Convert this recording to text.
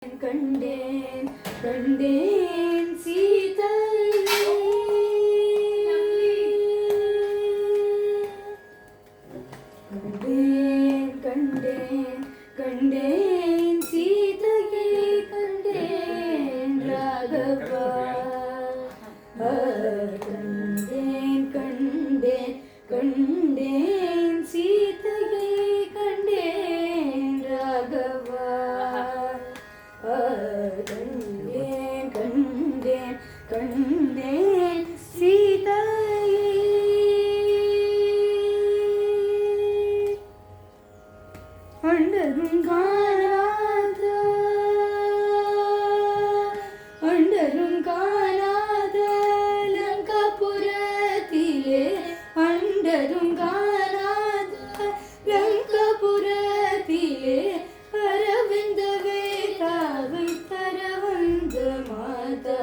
கண்டேன் கண்டேன் சீதையை கண்டேன் கண்டேன் கண்டேன் சீதையை கண்டேன் ராகவா கண்டேன் கண்டேன் கண்டேன் சீதையை கண்டேன் ராகவா கண்டேன் கண்டேன் கண்டேன் சீதையை அண்டரும் காணாத லங்காபுரத்திலே அண்டரும் காணாத லங்காபுரத்திலே அரவிந்த வேதாவை தர வந்த மாதா